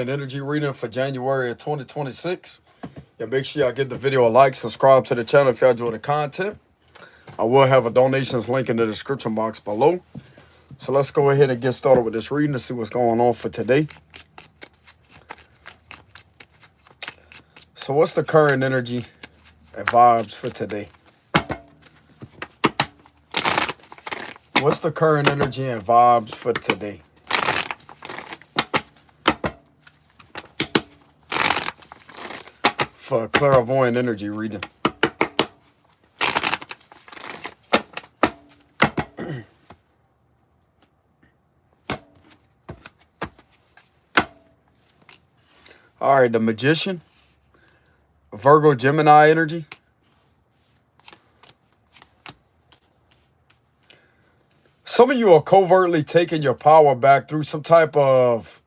Energy reading for January of 2026. Yeah, make sure y'all give the video a like, subscribe to the channel if y'all enjoy the content. I will have a donations link in the description box below. So let's go ahead and get started with this reading to see what's going on for today. So what's the current energy and vibes for today? What's the current energy and vibes for today? For a clairvoyant energy reading. All right, the Magician, Virgo, Gemini energy. Some of you are covertly taking your power back through some type of...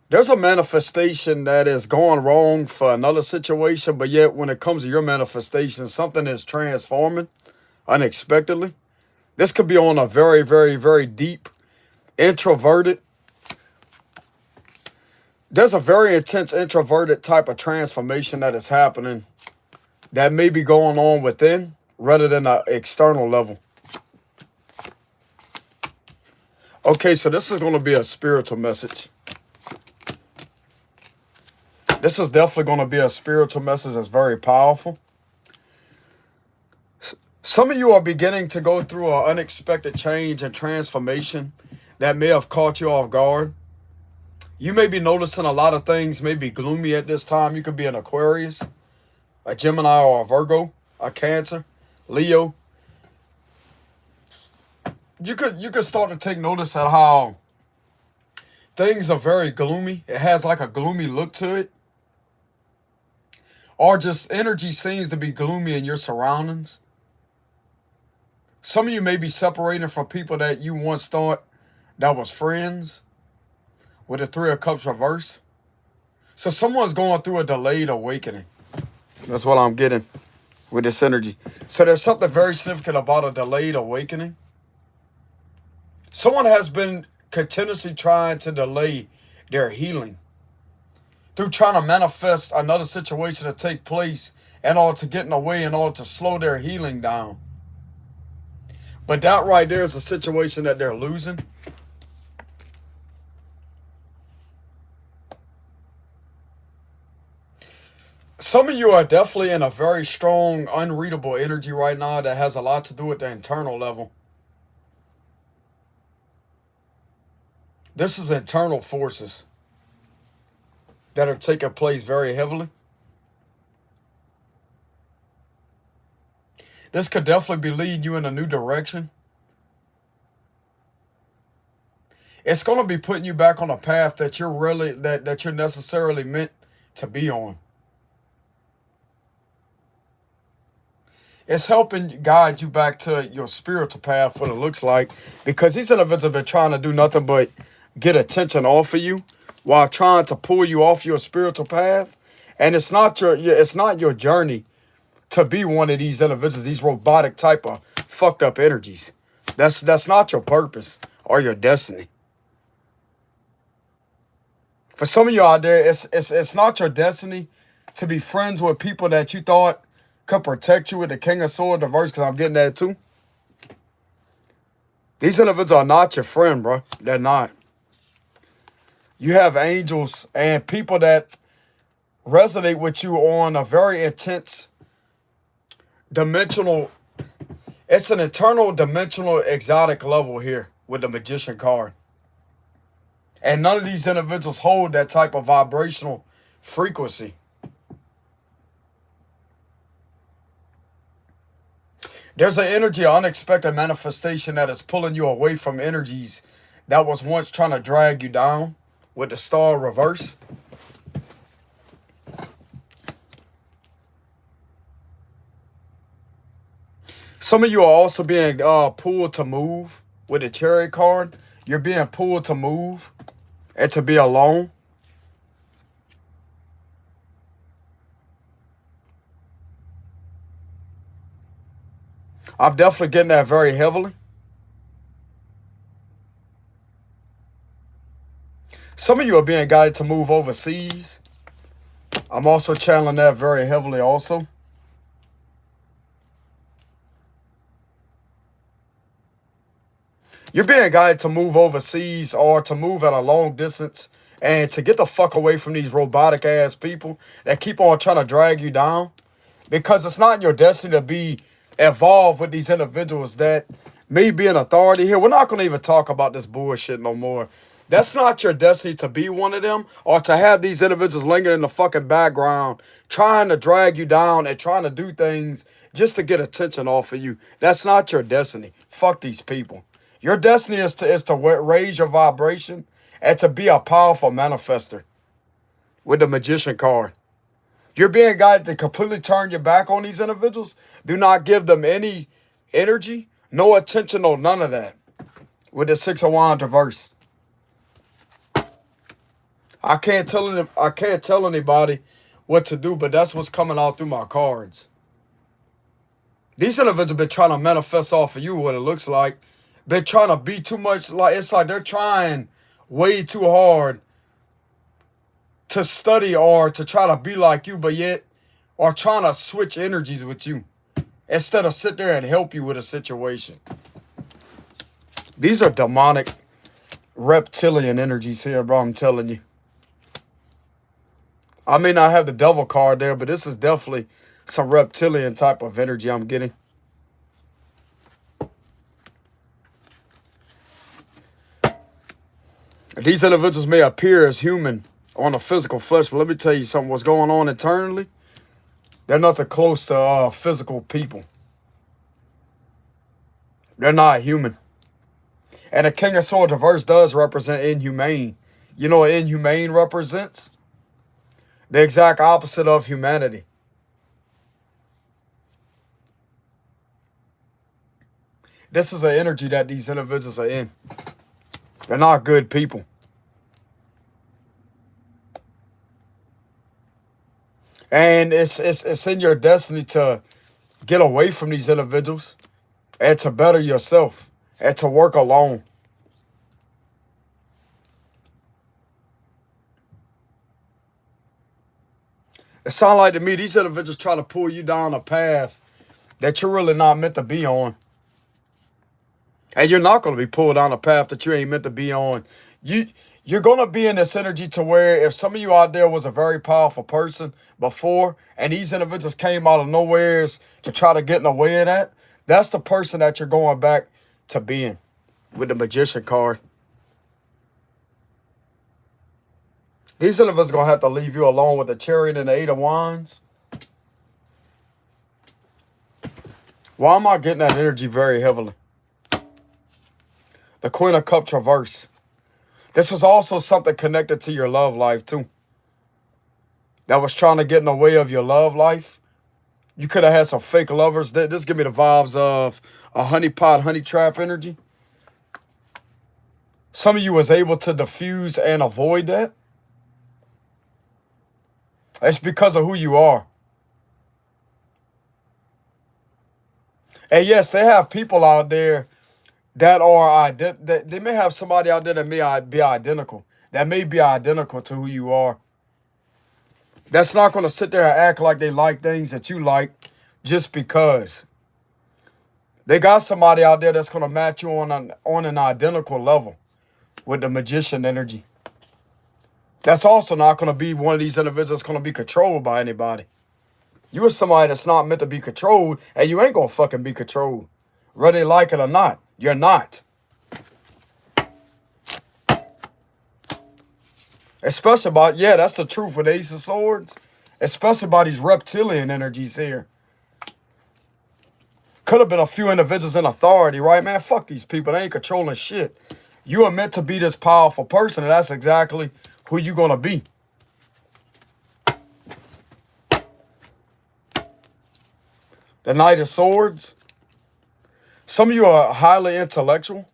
There's a manifestation that is going wrong for another situation, but yet when it comes to your manifestation, something is transforming unexpectedly. This could be on a very, very, very deep, introverted. There's a very intense introverted type of transformation that is happening that may be going on within rather than an external level. Okay, so this is going to be a spiritual message. This is definitely going to be a spiritual message that's very powerful. Some of you are beginning to go through an unexpected change and transformation that may have caught you off guard. You may be noticing a lot of things may be gloomy at this time. You could be an Aquarius, a Gemini, or a Virgo, a Cancer, Leo. You could start to take notice at how things are very gloomy. It has like a gloomy look to it. Or just energy seems to be gloomy in your surroundings. Some of you may be separating from people that you once thought that was friends with the Three of Cups reverse. So someone's going through a delayed awakening. That's what I'm getting with this energy. So there's something very significant about a delayed awakening. Someone has been continuously trying to delay their healing through trying to manifest another situation to take place in order to get in the way, in order to slow their healing down. But that right there is a situation that they're losing. Some of you are definitely in a very strong, unreadable energy right now that has a lot to do with the internal level. This is internal forces that are taking place very heavily. This could definitely be leading you in a new direction. It's going to be putting you back on a path that you're really, that you're necessarily meant to be on. It's helping guide you back to your spiritual path, what it looks like, because these individuals have been trying to do nothing but get attention off of you while trying to pull you off your spiritual path. And it's not your journey to be one of these individuals, these robotic type of fucked up energies. That's not your purpose or your destiny. For some of you out there, it's not your destiny to be friends with people that you thought could protect you with the King of Swords reverse, because I'm getting that too. These individuals are not your friend, bro. They're not. You have angels and people that resonate with you on a very intense dimensional. It's an eternal dimensional exotic level here with the Magician card. And none of these individuals hold that type of vibrational frequency. There's an energy, an unexpected manifestation that is pulling you away from energies that was once trying to drag you down with the star reverse. Some of you are also being pulled to move with the Chariot card. You're being pulled to move and to be alone. I'm definitely getting that very heavily. Some of you are being guided to move overseas. I'm also channeling that very heavily also. You're being guided to move overseas or to move at a long distance and to get the fuck away from these robotic ass people that keep on trying to drag you down. Because it's not in your destiny to be involved with these individuals that may be an authority here. We're not going to even talk about this bullshit no more. That's not your destiny to be one of them or to have these individuals lingering in the fucking background trying to drag you down and trying to do things just to get attention off of you. That's not your destiny. Fuck these people. Your destiny is to raise your vibration and to be a powerful manifester with the Magician card. You're being guided to completely turn your back on these individuals. Do not give them any energy, no attention, no none of that. With the Six of Wands reverse. I can't tell anybody what to do, but that's what's coming out through my cards. These individuals been trying to manifest off of you what it looks like. Been trying to be too much, like it's like they're trying way too hard to study or to try to be like you, but yet are trying to switch energies with you instead of sit there and help you with a situation. These are demonic reptilian energies here, bro, I'm telling you. I may not have the devil card there, but this is definitely some reptilian type of energy I'm getting. These individuals may appear as human on a physical flesh, but let me tell you something. What's going on internally, they're nothing close to physical people. They're not human. And the King of Swords reverse does represent inhumane. You know what inhumane represents? The exact opposite of humanity. This is an energy that these individuals are in. They're not good people. And it's in your destiny to get away from these individuals and to better yourself and to work alone. It sounds like to me these individuals try to pull you down a path that you're really not meant to be on. And you're not going to be pulled down a path that you ain't meant to be on. You're going to be in this energy to where if some of you out there was a very powerful person before and these individuals came out of nowheres to try to get in the way of that, that's the person that you're going back to being with the Magician card. These individuals are going to have to leave you alone with the Chariot and the Eight of Wands. Why am I getting that energy very heavily? The Queen of Cups reverse. This was also something connected to your love life too. That was trying to get in the way of your love life. You could have had some fake lovers. This give me the vibes of a honeypot, honey trap energy. Some of you was able to diffuse and avoid that. It's because of who you are. And yes, they have people out there that are they may have somebody out there that may be identical. That may be identical to who you are. That's not going to sit there and act like they like things that you like just because. They got somebody out there that's going to match you on an identical level with the Magician energy. That's also not going to be one of these individuals that's going to be controlled by anybody. You are somebody that's not meant to be controlled, and you ain't going to fucking be controlled. Whether they like it or not, you're not. Especially about, yeah, that's the truth with Ace of Swords. Especially about these reptilian energies here. Could have been a few individuals in authority, right, man? Fuck these people. They ain't controlling shit. You are meant to be this powerful person, and that's exactly who you're going to be. The Knight of Swords. Some of you are highly intellectual.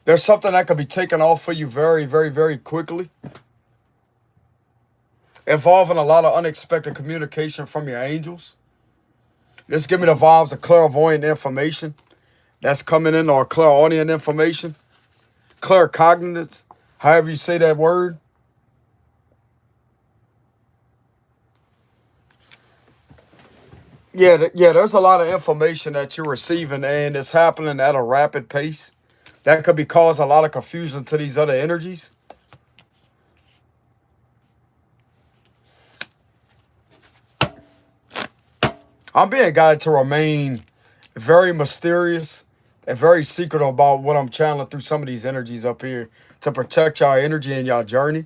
There's something that could be taken off for you very, very, very quickly. Involving a lot of unexpected communication from your angels. This give me the vibes of clairvoyant information that's coming in or clairaudient information. claircognizance, however you say that word. Yeah, yeah, there's a lot of information that you're receiving and it's happening at a rapid pace. That could be cause a lot of confusion to these other energies. I'm being guided to remain very mysterious and very secret about what I'm channeling through some of these energies up here to protect y'all energy and y'all journey.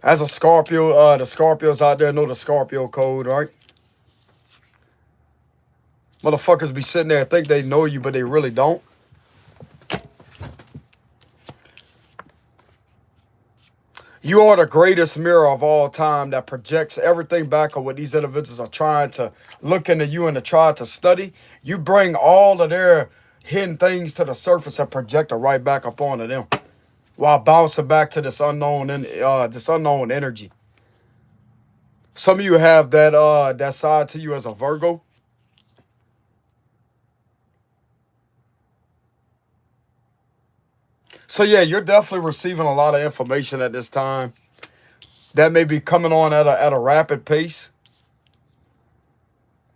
As a Scorpio, the Scorpios out there know the Scorpio code, right? Motherfuckers be sitting there and think they know you, but they really don't. You are the greatest mirror of all time that projects everything back on what these individuals are trying to look into you and to try to study. You bring all of their hidden things to the surface and project it right back up onto them while bouncing back to this unknown energy. Some of you have that side to you as a Virgo. So yeah, you're definitely receiving a lot of information at this time that may be coming on at a rapid pace.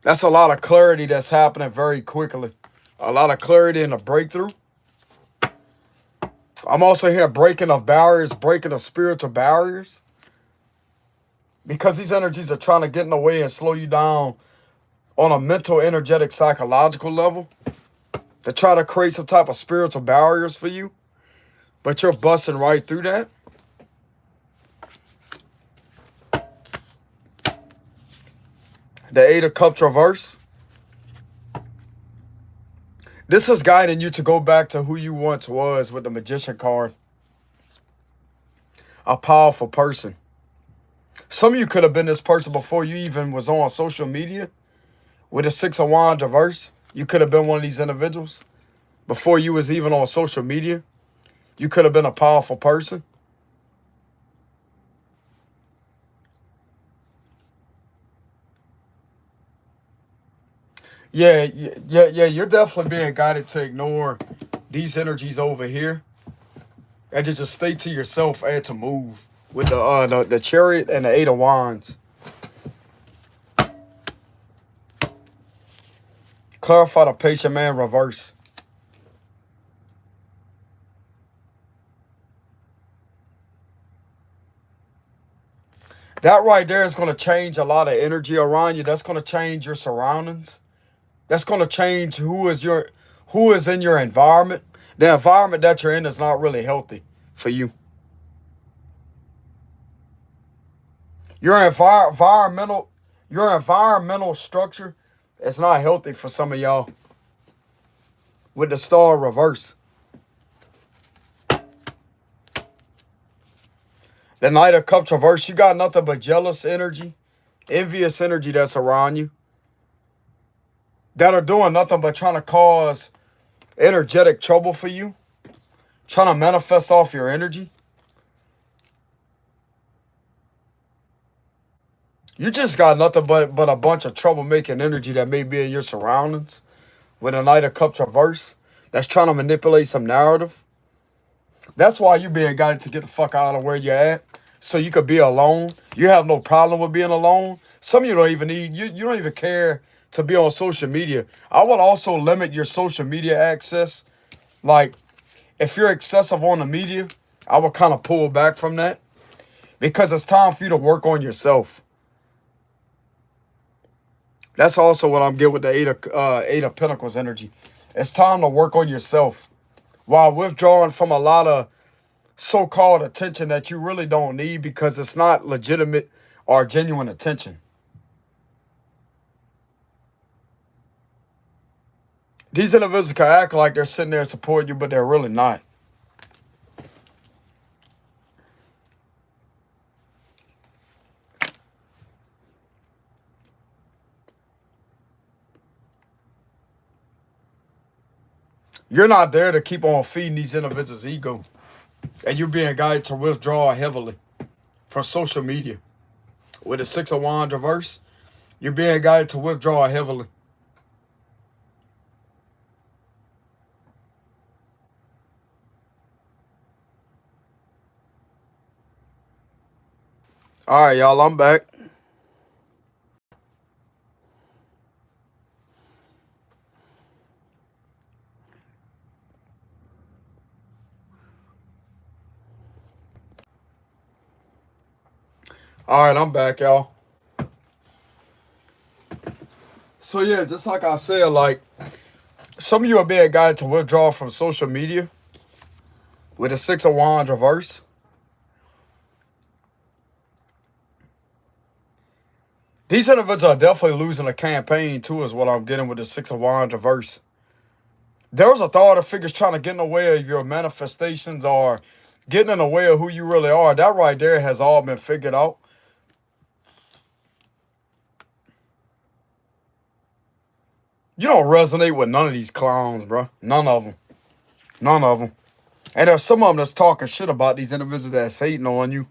That's a lot of clarity that's happening very quickly. A lot of clarity and a breakthrough. I'm also hearing breaking of barriers, breaking of spiritual barriers. Because these energies are trying to get in the way and slow you down on a mental, energetic, psychological level. To try to create some type of spiritual barriers for you. But you're busting right through that. The Eight of Cups reverse. This is guiding you to go back to who you once was with the Magician card. A powerful person. Some of you could have been this person before you even was on social media. With the Six of Wands reverse, you could have been one of these individuals. Before you was even on social media, you could have been a powerful person. Yeah, you're definitely being guided to ignore these energies over here and to just stay to yourself and to move with the Chariot and the Eight of Wands. Clarify the Patient Man reverse. That right there is going to change a lot of energy around you. That's going to change your surroundings. That's going to change who is in your environment. The environment that you're in is not really healthy for you. Your environmental structure is not healthy for some of y'all. With the Star reverse. The Knight of Cups reverse, you got nothing but jealous energy, envious energy that's around you. That are doing nothing but trying to cause energetic trouble for you. Trying to manifest off your energy. You just got nothing but a bunch of troublemaking energy that may be in your surroundings. With a Knight of Cups reverse, that's trying to manipulate some narrative. That's why you're being guided to get the fuck out of where you're at. So you could be alone. You have no problem with being alone. Some of you don't even need, you don't even care to be on social media. I would also limit your social media access. Like, if you're excessive on the media, I would kind of pull back from that. Because it's time for you to work on yourself. That's also what I'm getting with the Eight of Pentacles energy. It's time to work on yourself. While withdrawing from a lot of so-called attention that you really don't need because it's not legitimate or genuine attention. These individuals can act like they're sitting there supporting you, but they're really not. You're not there to keep on feeding these individuals' ego. And you're being guided to withdraw heavily from social media. With the Six of Wands reverse, you're being guided to withdraw heavily. All right, y'all, I'm back. All right, I'm back, y'all. So yeah, just like I said, like some of you are being guided to withdraw from social media with the Six of Wands reverse. These individuals are definitely losing a campaign too, is what I'm getting with the Six of Wands reverse. There's authority figures trying to get in the way of your manifestations or getting in the way of who you really are. That right there has all been figured out. You don't resonate with none of these clowns, bro. None of them. None of them. And there's some of them that's talking shit about these individuals that's hating on you.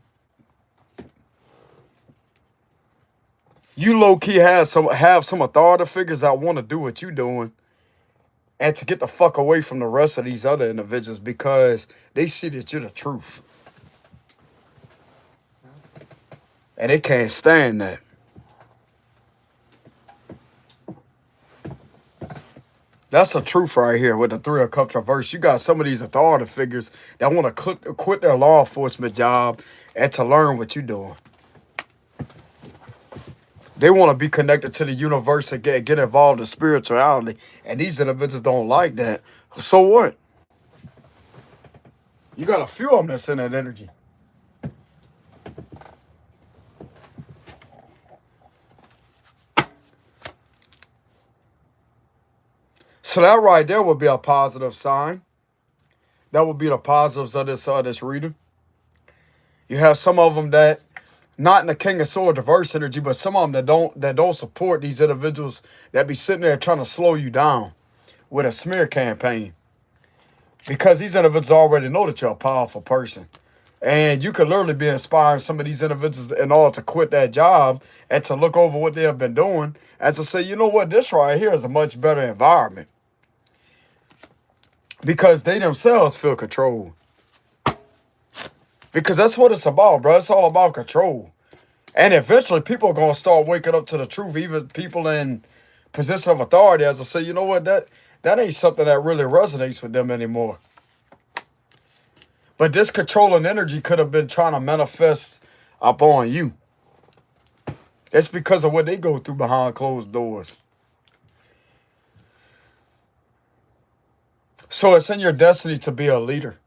You low-key have some authority figures that want to do what you're doing and to get the fuck away from the rest of these other individuals because they see that you're the truth. And they can't stand that. That's the truth right here with the Three of Cups reverse. You got some of these authority figures that want to quit their law enforcement job and to learn what you're doing. They want to be connected to the universe and get involved in spirituality. And these individuals don't like that. So what? You got a few of them that's in that energy. So that right there would be a positive sign. That would be the positives of this reading. You have some of them that, not in the King of Swords reverse energy, but some of them that don't support these individuals that be sitting there trying to slow you down with a smear campaign. Because these individuals already know that you're a powerful person. And you could literally be inspiring some of these individuals in order to quit that job and to look over what they have been doing and to say, you know what, this right here is a much better environment. Because they themselves feel controlled. Because that's what it's about, bro. It's all about control. And eventually people are going to start waking up to the truth. Even people in position of authority as to say, you know what, that ain't something that really resonates with them anymore. But this controlling energy could have been trying to manifest upon you. It's because of what they go through behind closed doors. So it's in your destiny to be a leader.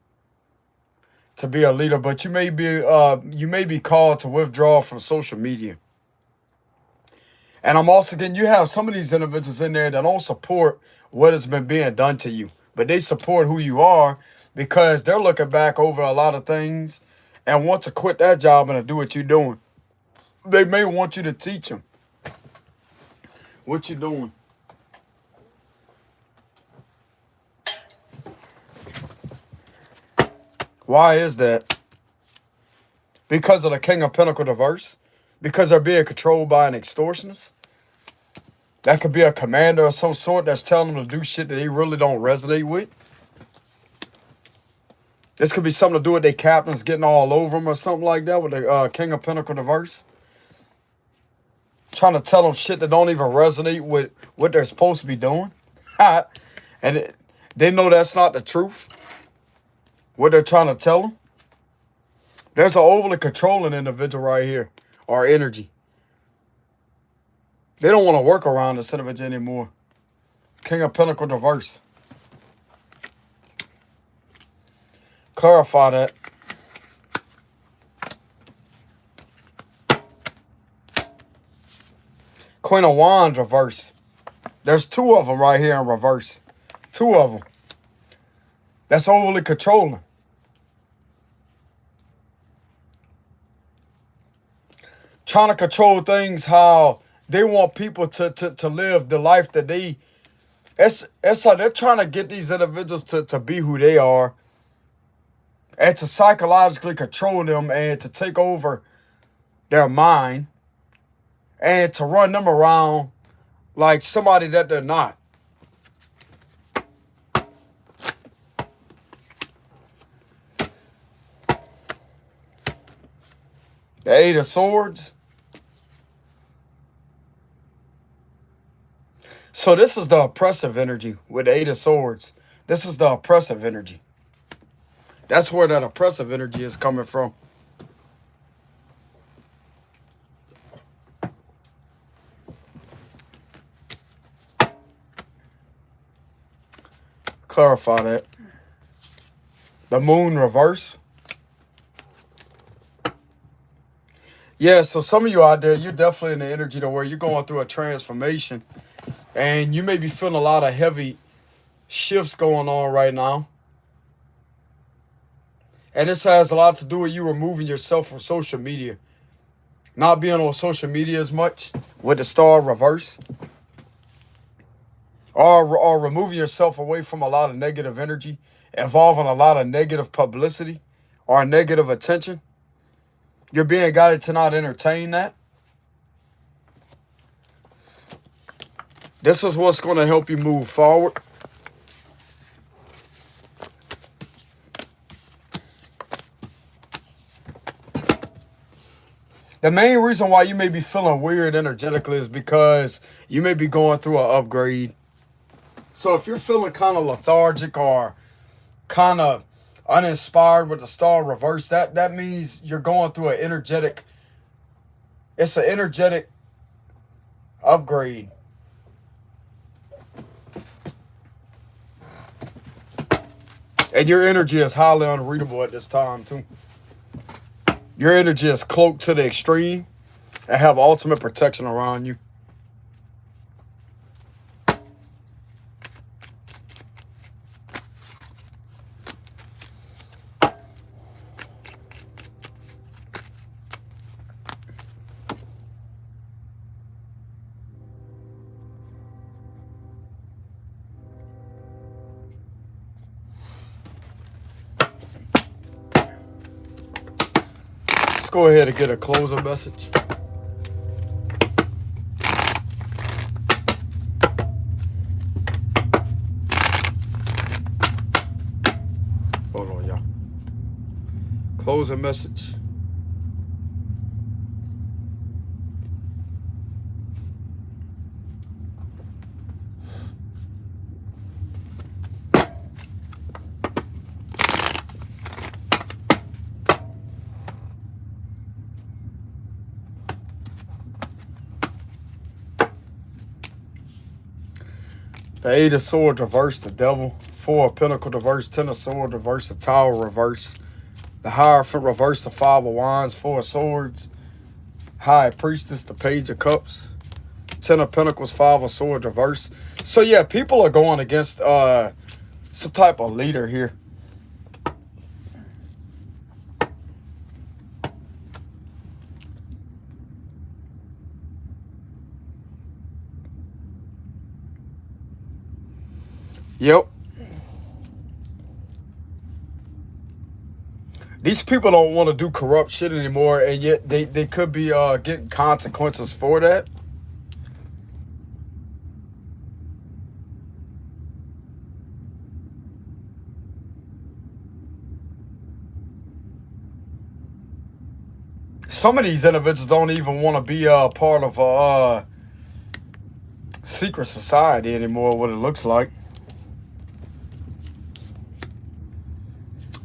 To be a leader, but you may be called to withdraw from social media. And I'm also getting, you have some of these individuals in there that don't support what has been being done to you, but they support who you are because they're looking back over a lot of things and want to quit that job and to do what you're doing. They may want you to teach them what you're doing. Why is that? Because of the King of Pentacles reverse? Because they're being controlled by an extortionist? That could be a commander of some sort that's telling them to do shit that they really don't resonate with. This could be something to do with their captains getting all over them or something like that with the King of Pentacles reverse. Trying to tell them shit that don't even resonate with what they're supposed to be doing. And they know that's not the truth. What they're trying to tell them. There's an overly controlling individual right here. Or energy. They don't want to work around this individual anymore. King of Pentacles reverse. Clarify that. Queen of Wands reverse. There's two of them right here in reverse. Two of them. That's overly controlling. Trying to control things how they want people to live the life that they... It's like they're trying to get these individuals to be who they are. And to psychologically control them and to take over their mind. And to run them around like somebody that they're not. The Eight of Swords. So this is the oppressive energy with the Eight of Swords. This is the oppressive energy. That's where that oppressive energy is coming from. Clarify that. The Moon reverse. Yeah, so some of you out there, you're definitely in the energy to where you're going through a transformation. And you may be feeling a lot of heavy shifts going on right now. And this has a lot to do with you removing yourself from social media. Not being on social media as much with the star reverse. Or removing yourself away from a lot of negative energy, involving a lot of negative publicity or negative attention. You're being guided to not entertain that. This is what's going to help you move forward. The main reason why you may be feeling weird energetically is because you may be going through an upgrade. So if you're feeling kind of lethargic or kind of uninspired with the star reverse, that means you're going through an energetic, it's an energetic upgrade. And your energy is highly unreadable at this time too. Your energy is cloaked to the extreme and have ultimate protection around you. Let's go ahead and get a closing message. Hold on, y'all. Closing message. The Eight of Swords reverse, the Devil. Four of Pentacles reverse, Ten of Swords reverse, the Tower reverse. The Hierophant reverse, the Five of Wands, Four of Swords. High Priestess, the Page of Cups. Ten of Pentacles, Five of Swords reverse. So yeah, people are going against some type of leader here. Yep. These people don't want to do corrupt shit anymore, and yet they could be getting consequences for that. Some of these individuals don't even want to be part of a secret society anymore, what it looks like.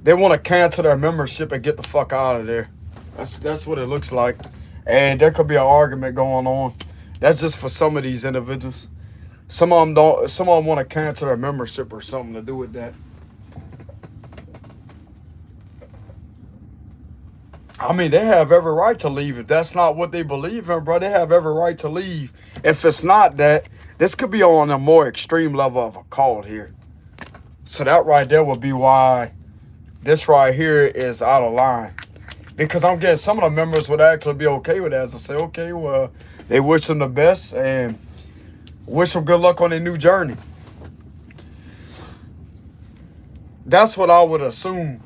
They want to cancel their membership and get the fuck out of there. That's what it looks like. And there could be an argument going on. That's just for some of these individuals. Some of them don't. Some of them want to cancel their membership or something to do with that. I mean, they have every right to leave. If that's not what they believe in, bro, they have every right to leave. If it's not that, this could be on a more extreme level of a cult here. So that right there would be why this right here is out of line. Because I'm getting some of the members would actually be okay with that. As I say, okay, well, they wish them the best and wish them good luck on their new journey. That's what I would assume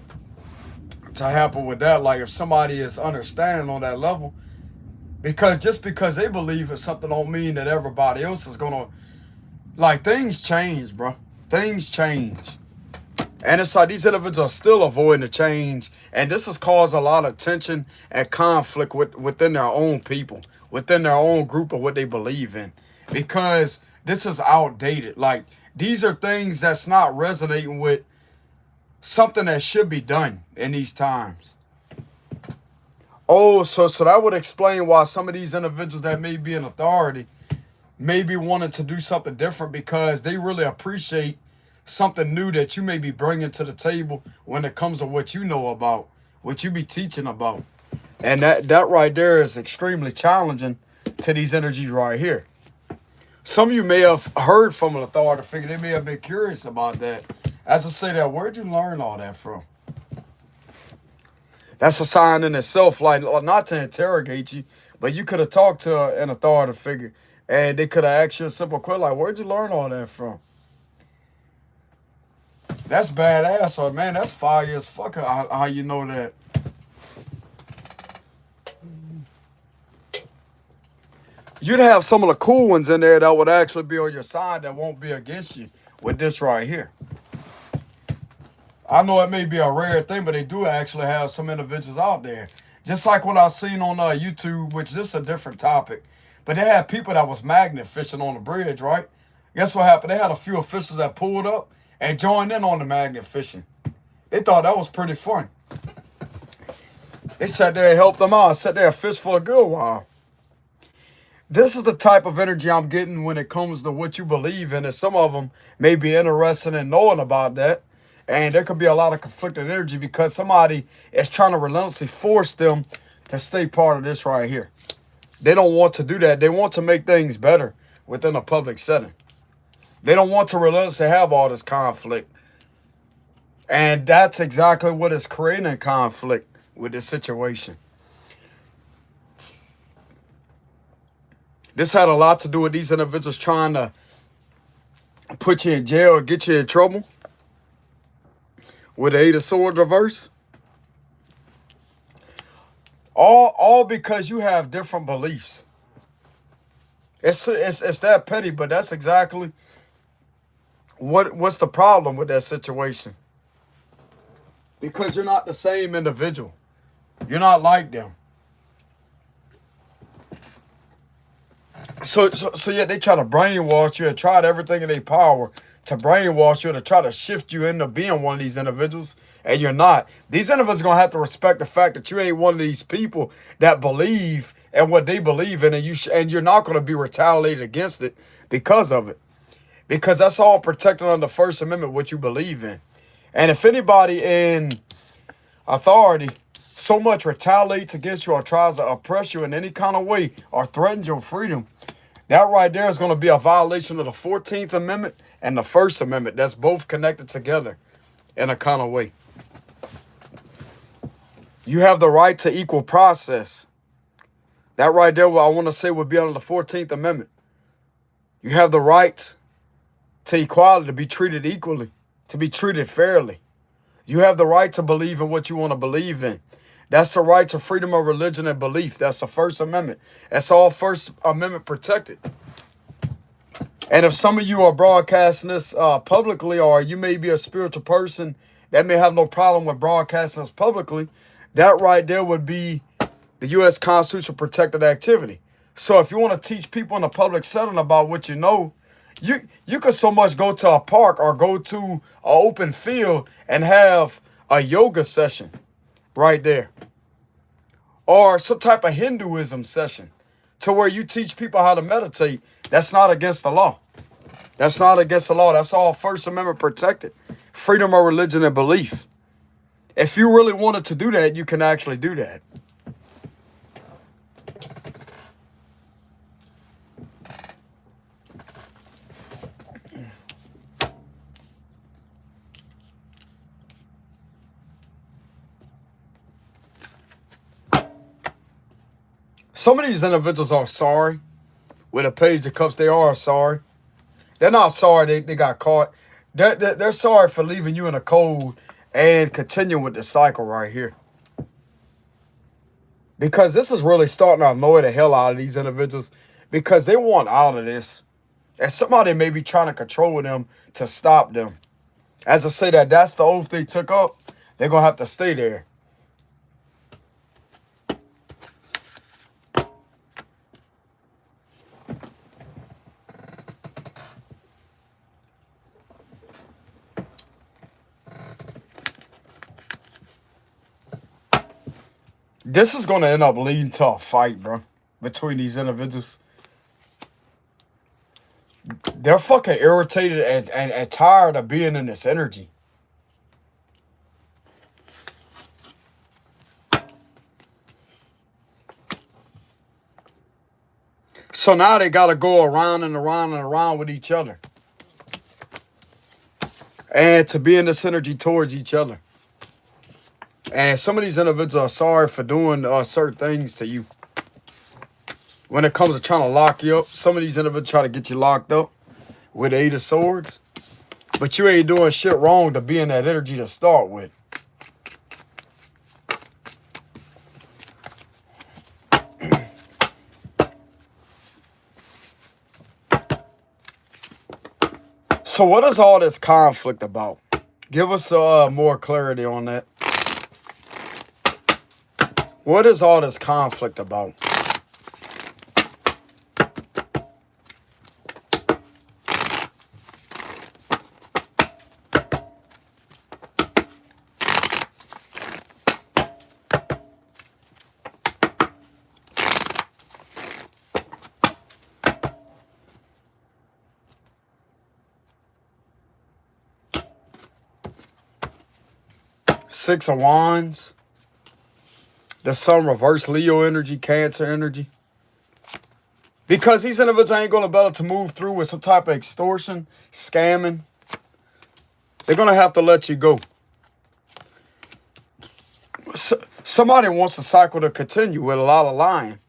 to happen with that. Like if somebody is understanding on that level. Because just because they believe in something don't mean that everybody else is gonna, like, things change, bro. Things change. And it's like these individuals are still avoiding the change. And this has caused a lot of tension and conflict within their own people, within their own group of what they believe in. Because this is outdated. Like, these are things that's not resonating with something that should be done in these times. Oh, so that would explain why some of these individuals that may be in authority may be wanting to do something different, because they really appreciate something new that you may be bringing to the table when it comes to what you know about, what you be teaching about. And that right there is extremely challenging to these energies right here. Some of you may have heard from an authority figure. They may have been curious about that. As I say that, where'd you learn all that from? That's a sign in itself, like, not to interrogate you, but you could have talked to an authority figure and they could have asked you a simple question like, where'd you learn all that from? That's badass, or man, that's fire as fuck. How you know that? You'd have some of the cool ones in there that would actually be on your side, that won't be against you with this right here. I know it may be a rare thing, but they do actually have some individuals out there. Just like what I've seen on YouTube, which this is a different topic. But they had people that was magnet fishing on the bridge, right? Guess what happened? They had a few officials that pulled up and joined in on the magnet fishing. They thought that was pretty fun. They sat there and helped them out. Sat there and fished for a good while. This is the type of energy I'm getting when it comes to what you believe in. And some of them may be interested in knowing about that. And there could be a lot of conflicted energy because somebody is trying to relentlessly force them to stay part of this right here. They don't want to do that. They want to make things better within a public setting. They don't want to relentlessly have all this conflict. And that's exactly what is creating conflict with this situation. This had a lot to do with these individuals trying to put you in jail or get you in trouble with the Eight of Swords reverse. All because you have different beliefs. It's that petty, but that's exactly what's the problem with that situation. Because you're not the same individual. You're not like them. So yeah, they try to brainwash you and tried everything in their power to brainwash you, to try to shift you into being one of these individuals, and you're not. These individuals are going to have to respect the fact that you ain't one of these people that believe in what they believe in, and you're not going to be retaliated against it because of it. Because that's all protected under the First Amendment, what you believe in. And if anybody in authority so much retaliates against you or tries to oppress you in any kind of way or threatens your freedom, that right there is going to be a violation of the 14th Amendment and the First Amendment. That's both connected together in a kind of way. You have the right to equal process. That right there, what I want to say, would be under the 14th Amendment. You have the right to equality, to be treated equally, to be treated fairly. You have the right to believe in what you want to believe in. That's the right to freedom of religion and belief. That's the First Amendment. That's all First Amendment protected. And if some of you are broadcasting this publicly, or you may be a spiritual person that may have no problem with broadcasting this publicly, that right there would be the U.S. Constitution protected activity. So if you want to teach people in a public setting about what you know, you could so much go to a park or go to an open field and have a yoga session right there. Or some type of Hinduism session to where you teach people how to meditate. That's not against the law. That's not against the law. That's all First Amendment protected. Freedom of religion and belief. If you really wanted to do that, you can actually do that. Some of these individuals are sorry. With a Page of Cups, they are sorry. They're not sorry they got caught. They're sorry for leaving you in a cold and continuing with the cycle right here. Because this is really starting to annoy the hell out of these individuals because they want out of this. And somebody may be trying to control them to stop them. As I say that's the oath they took up, they're going to have to stay there. This is going to end up leading to a fight, bro, between these individuals. They're fucking irritated and tired of being in this energy. So now they got to go around and around and around with each other. And to be in this energy towards each other. And some of these individuals are sorry for doing certain things to you. When it comes to trying to lock you up, some of these individuals try to get you locked up with the 8 of Swords. But you ain't doing shit wrong to be in that energy to start with. So what is all this conflict about? Give us more clarity on that. What is all this conflict about? Six of Wands. The Sun reverse Leo energy, Cancer energy. Because these individuals ain't going to be able to move through with some type of extortion, scamming. They're going to have to let you go. Somebody wants the cycle to continue with a lot of lying.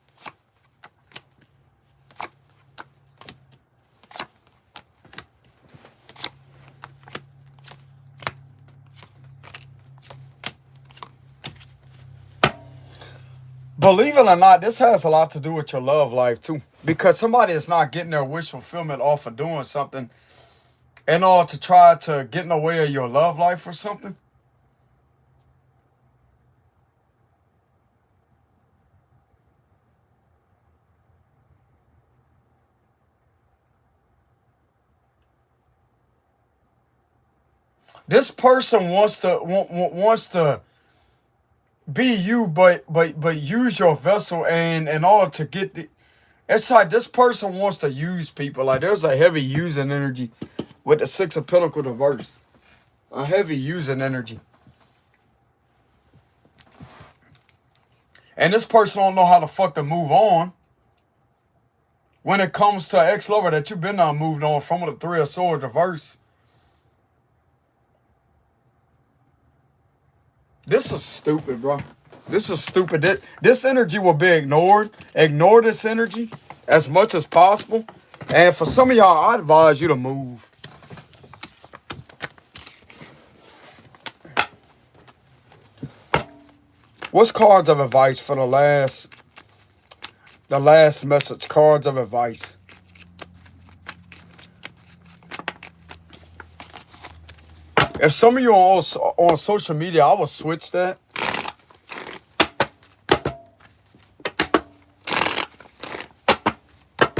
Believe it or not, this has a lot to do with your love life too. Because somebody is not getting their wish fulfillment off of doing something in order to try to get in the way of your love life or something. This person wants to be you, but use your vessel, and in order to get the, it's like this person wants to use people. Like there's a heavy using energy with the Six of Pentacles reverse. A heavy using energy. And this person don't know how the fuck to move on. When it comes to an ex-lover that you've been moved on from with the Three of Swords reverse. This is stupid, bro. This is stupid. This energy will be ignored. Ignore this energy as much as possible. And for some of y'all, I advise you to move. What's cards of advice for the last message? Cards of advice. If some of you are on social media, I will switch that.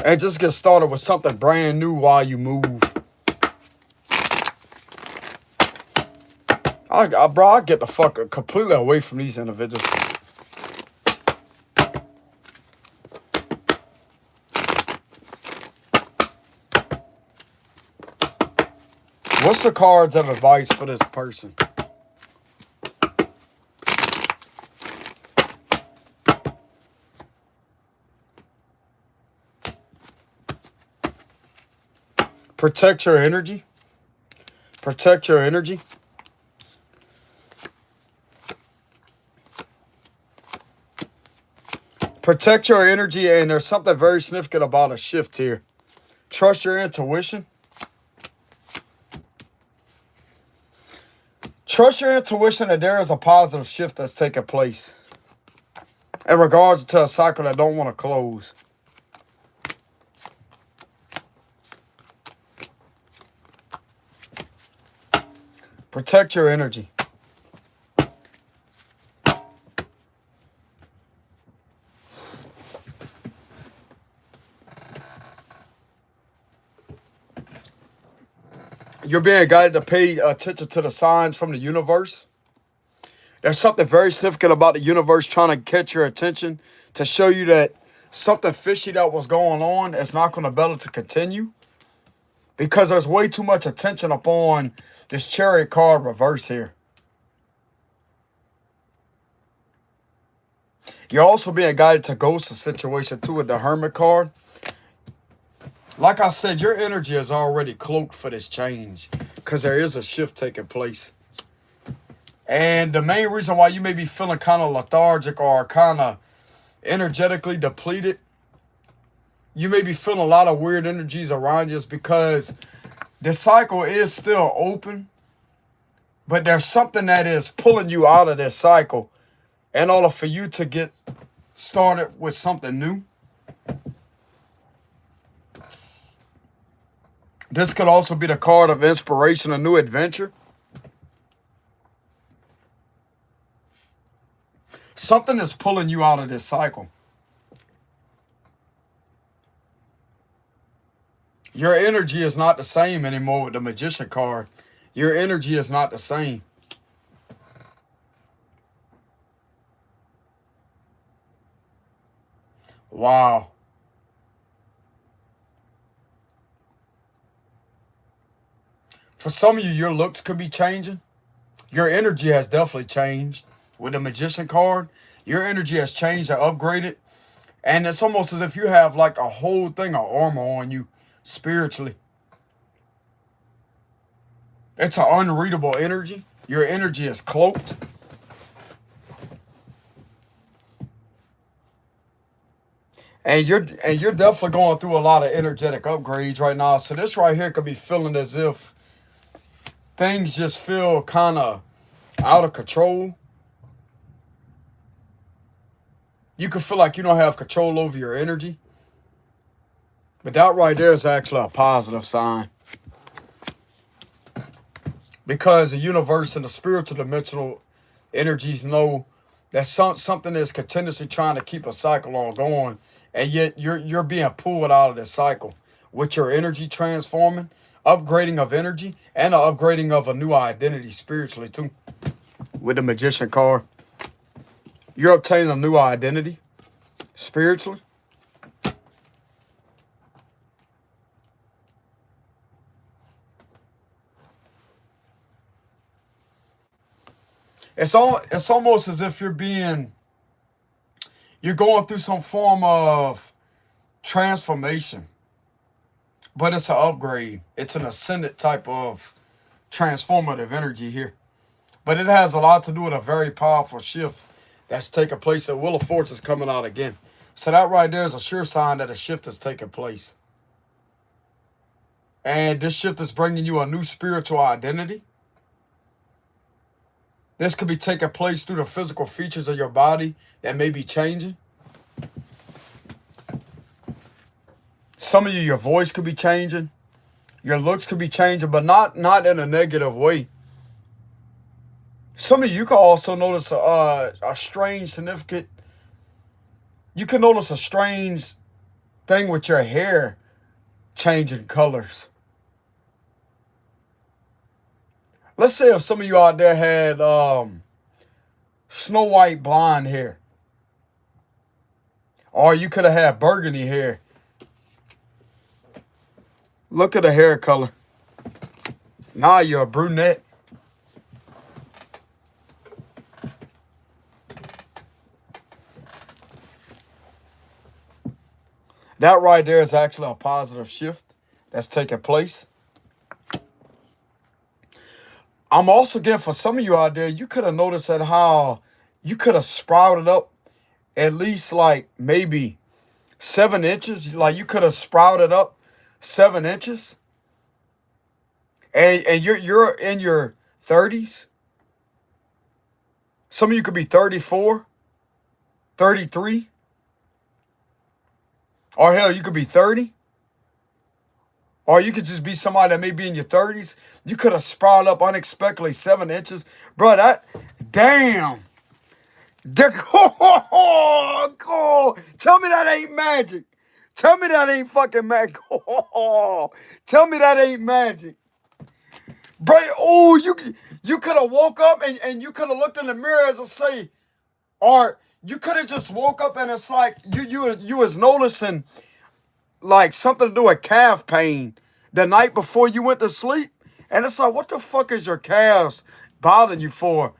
And just get started with something brand new while you move. Bro, I get the fuck completely away from these individuals. What's the cards of advice for this person? Protect your energy. Protect your energy. Protect your energy, and there's something very significant about a shift here. Trust your intuition. Trust your intuition that there is a positive shift that's taking place in regards to a cycle that don't want to close. Protect your energy. You're being guided to pay attention to the signs from the universe. There's something very significant about the universe trying to catch your attention to show you that something fishy that was going on is not going to be able to continue. Because there's way too much attention upon this Chariot card reverse here. You're also being guided to ghost the situation too with the Hermit card. Like I said, your energy is already cloaked for this change because there is a shift taking place. And the main reason why you may be feeling kind of lethargic or kind of energetically depleted, you may be feeling a lot of weird energies around you, is because the cycle is still open, but there's something that is pulling you out of this cycle in order for you to get started with something new. This could also be the card of inspiration, a new adventure. Something is pulling you out of this cycle. Your energy is not the same anymore with the Magician card. Your energy is not the same. Wow. For some of you, your looks could be changing. Your energy has definitely changed with the Magician card. Your energy has changed and upgraded. And it's almost as if you have like a whole thing of armor on you spiritually. It's an unreadable energy. Your energy is cloaked. And you're definitely going through a lot of energetic upgrades right now. So this right here could be feeling as if things just feel kind of out of control. You could feel like you don't have control over your energy. But that right there is actually a positive sign. Because the universe and the spiritual dimensional energies know that something is continuously trying to keep a cycle on going. And yet you're being pulled out of this cycle with your energy transforming, upgrading of energy, and an upgrading of a new identity spiritually too. With the Magician card, you're obtaining a new identity spiritually. It's almost as if you're going through some form of transformation. But it's an upgrade. It's an ascendant type of transformative energy here. But it has a lot to do with a very powerful shift that's taking place. The Wheel of Fortune is coming out again. So that right there is a sure sign that a shift is taking place. And this shift is bringing you a new spiritual identity. This could be taking place through the physical features of your body that may be changing. Some of you, your voice could be changing. Your looks could be changing, but not in a negative way. Some of you can also notice a strange, significant... You can notice a strange thing with your hair changing colors. Let's say if some of you out there had Snow White blonde hair. Or you could have had burgundy hair. Look at the hair color. Now you're a brunette. That right there is actually a positive shift that's taking place. I'm also getting, for some of you out there, you could have noticed that how you could have sprouted up at least like maybe 7 inches. Like you could have sprouted up 7 inches. And you're in your 30s. Some of you could be 34, 33. Or hell, you could be 30. Or you could just be somebody that may be in your 30s. You could have sprouted up unexpectedly 7 inches. Bro, that, damn. Oh, tell me that ain't magic. Tell me that ain't fucking magic. Tell me that ain't magic. Bro, oh, you could have woke up and you could have looked in the mirror as I say, or you could have just woke up and it's like you was noticing like something to do with calf pain the night before you went to sleep. And it's like, what the fuck is your calves bothering you for?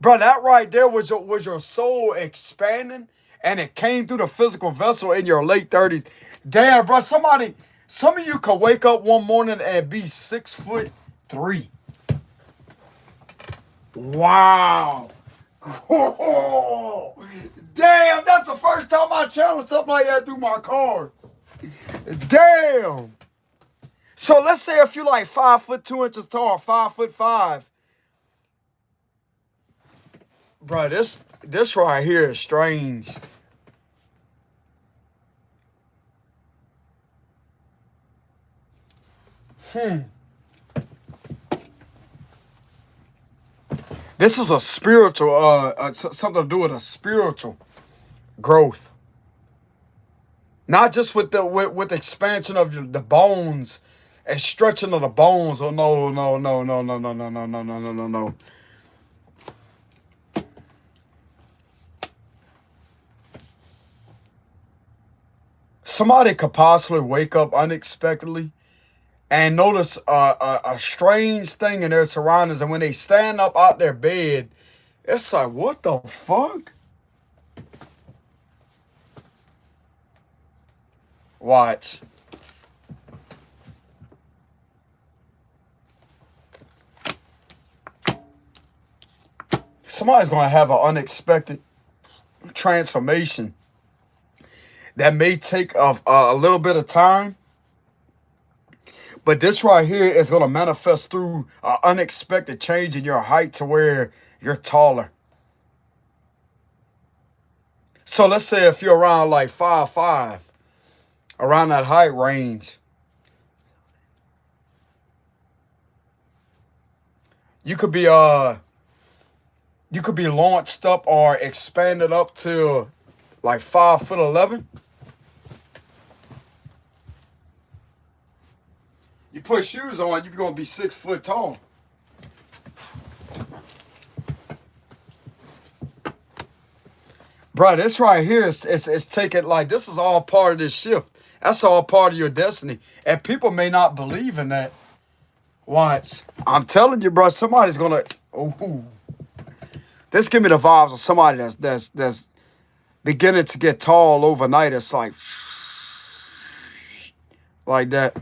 Bro, that right there was your soul expanding and it came through the physical vessel in your late 30s. Damn, bro, some of you could wake up one morning and be 6'3". Wow. Damn, that's the first time I challenged something like that through my cards. Damn. So let's say if you're like 5'2" tall, 5'5". Bro, this right here is strange. This is a spiritual, something to do with a spiritual growth. Not just with the expansion of the bones and stretching of the bones. Oh no, no, no, no, no, no, no, no, no, no, no, no, no. Somebody could possibly wake up unexpectedly and notice a strange thing in their surroundings, and when they stand up out their bed, it's like, what the fuck? Watch. Somebody's going to have an unexpected transformation that may take a little bit of time. But this right here is going to manifest through an unexpected change in your height to where you're taller. So let's say if you're around like 5'5", around that height range, you could be launched up or expanded up to like 5'11". You put shoes on, you're gonna be 6 foot tall. Bro, this right here is taking, like, this is all part of this shift. That's all part of your destiny. And people may not believe in that. Watch. I'm telling you, bro, somebody's gonna, oh, this give me the vibes of somebody that's beginning to get tall overnight. It's like that.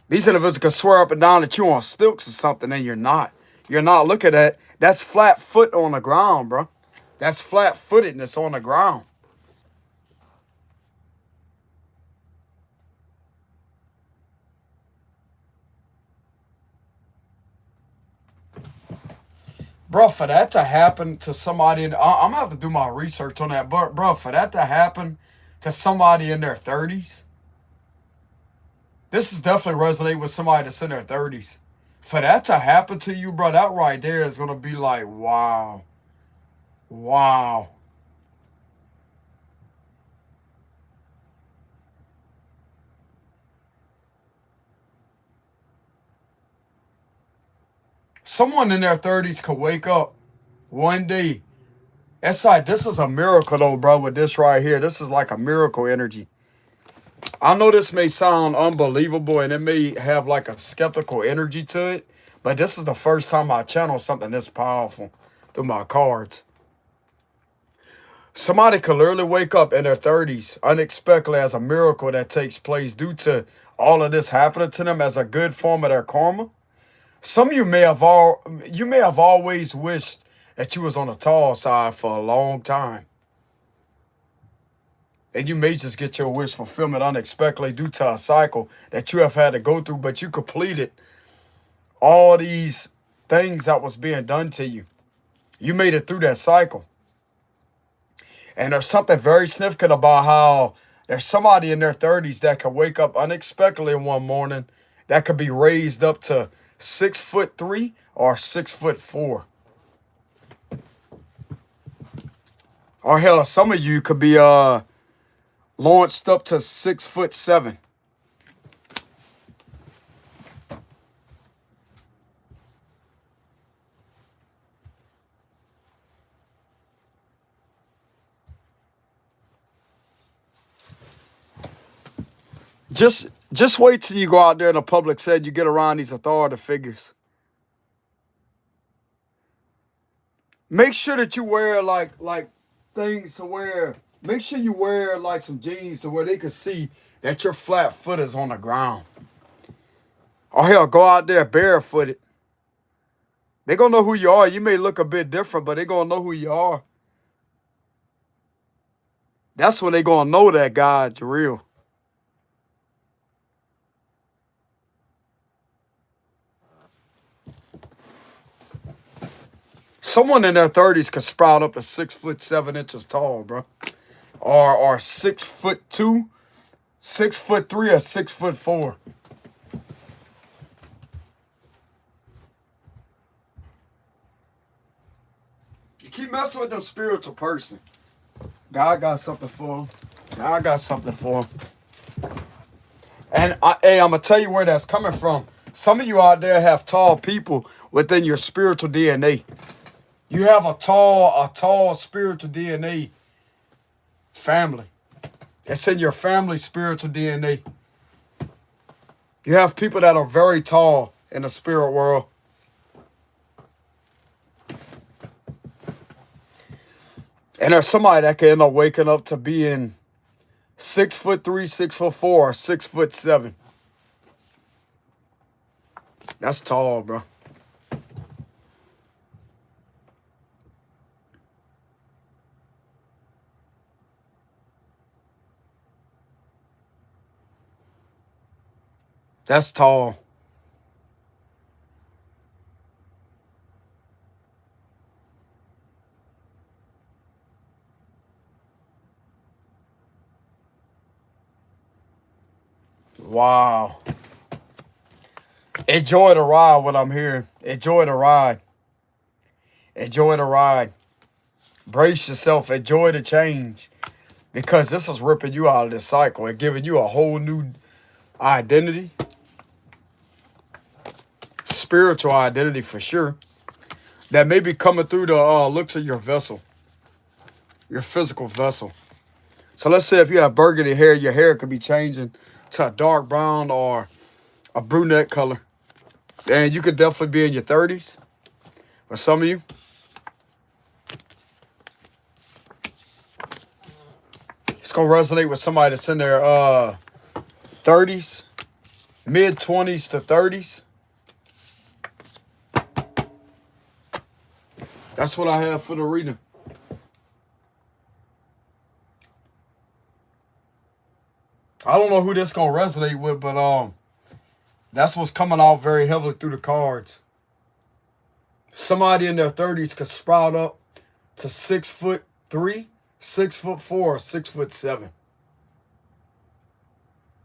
These individuals can swear up and down that you're on stilts or something, and you're not. You're not. Look at that. That's flat foot on the ground, bro. That's flat-footedness on the ground. Bro, for that to happen to somebody, I'm going to have to do my research on that. But, bro, for that to happen to somebody in their 30s, this is definitely resonate with somebody that's in their 30s. For that to happen to you, bro, that right there is going to be like, wow. Wow. Someone in their 30s could wake up one day. It's like, this is a miracle, though, bro, with this right here. This is like a miracle energy. I know this may sound unbelievable and it may have like a skeptical energy to it, but this is the first time I channel something this powerful through my cards. Somebody could literally wake up in their 30s unexpectedly as a miracle that takes place due to all of this happening to them as a good form of their karma. Some of you may have always wished that you was on the tall side for a long time. And you may just get your wish fulfillment unexpectedly due to a cycle that you have had to go through, but you completed all these things that was being done to you. You made it through that cycle. And there's something very significant about how There's somebody in their 30s that could wake up unexpectedly one morning that could be raised up to 6'3" or 6'4". Or hell, some of you could be launched up to 6'7". Just wait till you go out there in the public setting, you get around these authority figures. Make sure that you wear like things to wear. Make sure you wear like some jeans to where they can see that your flat foot is on the ground. Or hell, go out there barefooted. They're gonna know who you are. You may look a bit different, but they're gonna know who you are. That's when they're gonna know that God's real. Someone in their 30s could sprout up to 6'7" tall, bro. Or 6'2", 6'3", or 6'4". You keep messing with them spiritual person. God got something for him. God got something for him. And hey, I'm gonna tell you where that's coming from. Some of you out there have tall people within your spiritual DNA. You have a tall spiritual DNA family. It's in your family spiritual DNA. You have people that are very tall in the spirit world. And there's somebody that can end up waking up to being 6'3", 6'4", or 6'7". That's tall, bro. That's tall. Wow. Enjoy the ride, what I'm hearing. Enjoy the ride. Enjoy the ride. Brace yourself. Enjoy the change. Because this is ripping you out of this cycle and giving you a whole new identity. Spiritual identity for sure. That may be coming through the looks of your vessel. Your physical vessel. So let's say if you have burgundy hair, your hair could be changing to a dark brown or a brunette color. And you could definitely be in your 30s. For some of you. It's going to resonate with somebody that's in their 30s. Mid-20s to 30s. That's what I have for the reading. I don't know who this going to resonate with, but that's what's coming out very heavily through the cards. Somebody in their 30s could sprout up to 6'3", 6'4", or 6'7".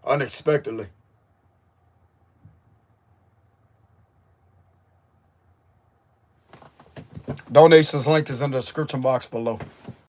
Unexpectedly. Donations link is in the description box below.